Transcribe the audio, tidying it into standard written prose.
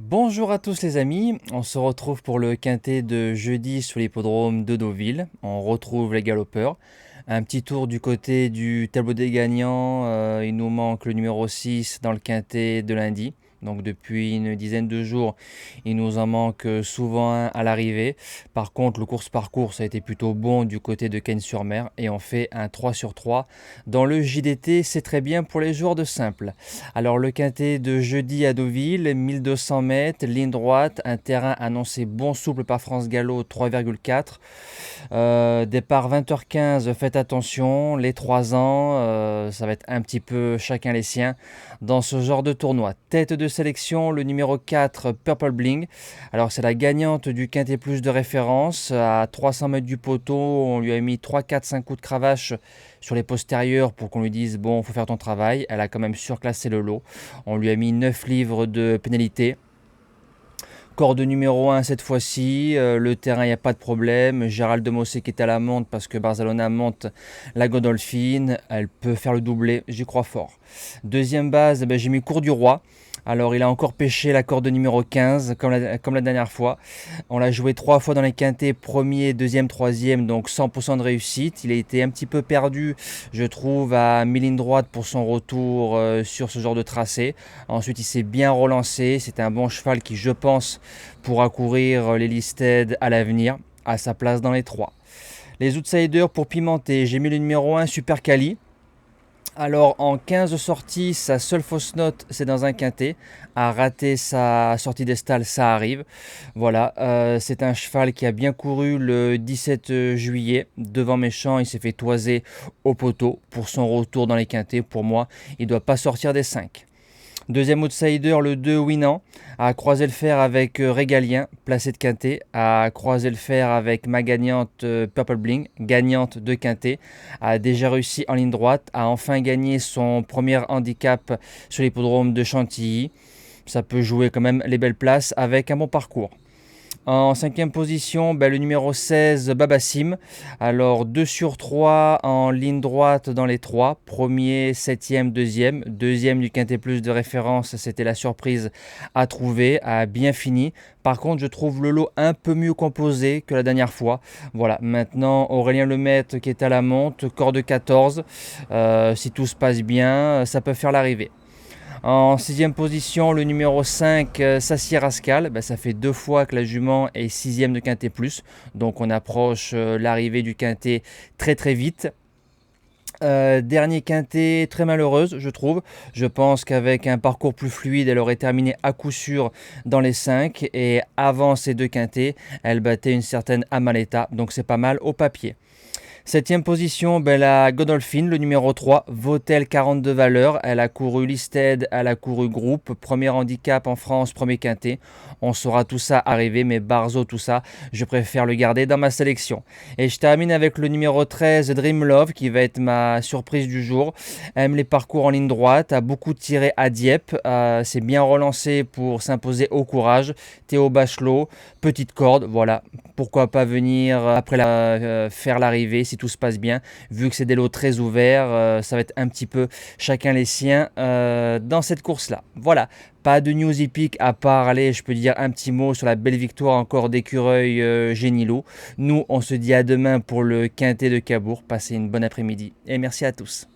Bonjour à tous les amis, on se retrouve pour le quintet de jeudi sur l'hippodrome de Deauville. On retrouve les galopeurs. Un petit tour du côté du tableau des gagnants, il nous manque le numéro 6 dans le quintet de lundi. Donc depuis une dizaine de jours, il nous en manque souvent un à l'arrivée. Par contre, le course par course a été plutôt bon du côté de Cagnes-sur-Mer et on fait un 3 sur 3. Dans le JDT, c'est très bien pour les joueurs de simple. Alors le quintet de jeudi à Deauville, 1200 mètres, ligne droite, un terrain annoncé bon souple par France Gallo 3,4. Départ 20h15, faites attention, les 3 ans, ça va être un petit peu chacun les siens dans ce genre de tournoi. Tête de sélection, le numéro 4, Purple Bling. Alors c'est la gagnante du quintet plus de référence. À 300 mètres du poteau, on lui a mis 3, 4, 5 coups de cravache sur les postérieurs pour qu'on lui dise bon, faut faire ton travail. Elle a quand même surclassé le lot. On lui a mis 9 livres de pénalité. Corde numéro 1 cette fois-ci, le terrain, il n'y a pas de problème. Gérald de Mossé qui est à la monte parce que Barzalona monte la Godolphine. Elle peut faire le doublé, j'y crois fort. Deuxième base, j'ai mis Cours du Roi. Alors il a encore pêché la corde numéro 15 comme la dernière fois. On l'a joué 3 fois dans les quintets, premier, deuxième, troisième, donc 100% de réussite. Il a été un petit peu perdu, je trouve, à mi-ligne droite pour son retour sur ce genre de tracé. Ensuite il s'est bien relancé, c'est un bon cheval qui je pense pourra courir les listed à l'avenir, à sa place dans les 3. Les outsiders pour pimenter, j'ai mis le numéro 1 Super Cali. Alors en 15 sorties, sa seule fausse note c'est dans un quintet. A raté sa sortie des stalles, ça arrive. Voilà, c'est un cheval qui a bien couru le 17 juillet. Devant Méchant, il s'est fait toiser au poteau pour son retour dans les quintets. Pour moi, il ne doit pas sortir des 5. Deuxième outsider, le 2 Winant, a croisé le fer avec Régalien, placé de quintet, a croisé le fer avec ma gagnante Purple Bling, gagnante de quintet, a déjà réussi en ligne droite, a enfin gagné son premier handicap sur l'hippodrome de Chantilly. Ça peut jouer quand même les belles places avec un bon parcours. En cinquième position, le numéro 16, Babassim. Alors 2 sur 3 en ligne droite dans les 3. Premier, septième, deuxième. Deuxième du quintet plus de référence, c'était la surprise à trouver, a bien fini. Par contre, je trouve le lot un peu mieux composé que la dernière fois. Voilà, maintenant Aurélien Lemaître qui est à la monte, corde 14. Si tout se passe bien, ça peut faire l'arrivée. En sixième position, le numéro 5, Sassier Rascal. Ça fait 2 fois que la jument est sixième de Quintet Plus. Donc on approche l'arrivée du Quintet très très vite. Dernier quintet, très malheureuse, je trouve. Je pense qu'avec un parcours plus fluide, elle aurait terminé à coup sûr dans les 5. Et avant ces 2 quintets, elle battait une certaine Amaleta. Donc c'est pas mal au papier. Septième position, la Godolphine, le numéro 3, Vautel 42 valeurs. Elle a couru listed, elle a couru groupe, premier handicap en France, premier quintet. On saura tout ça arriver, mais Barzo, tout ça, je préfère le garder dans ma sélection. Et je termine avec le numéro 13, Dream Love, qui va être ma surprise du jour. Aime les parcours en ligne droite, a beaucoup tiré à Dieppe, s'est bien relancé pour s'imposer au courage. Théo Bachelot, petite corde, voilà. Pourquoi pas venir après faire l'arrivée si tout se passe bien, vu que c'est des lots très ouverts, ça va être un petit peu chacun les siens dans cette course-là. Voilà, pas de news hippique à part, allez, je peux dire un petit mot sur la belle victoire encore d'Écureuil Génilo. Nous, on se dit à demain pour le quintet de Cabourg. Passez une bonne après-midi et merci à tous.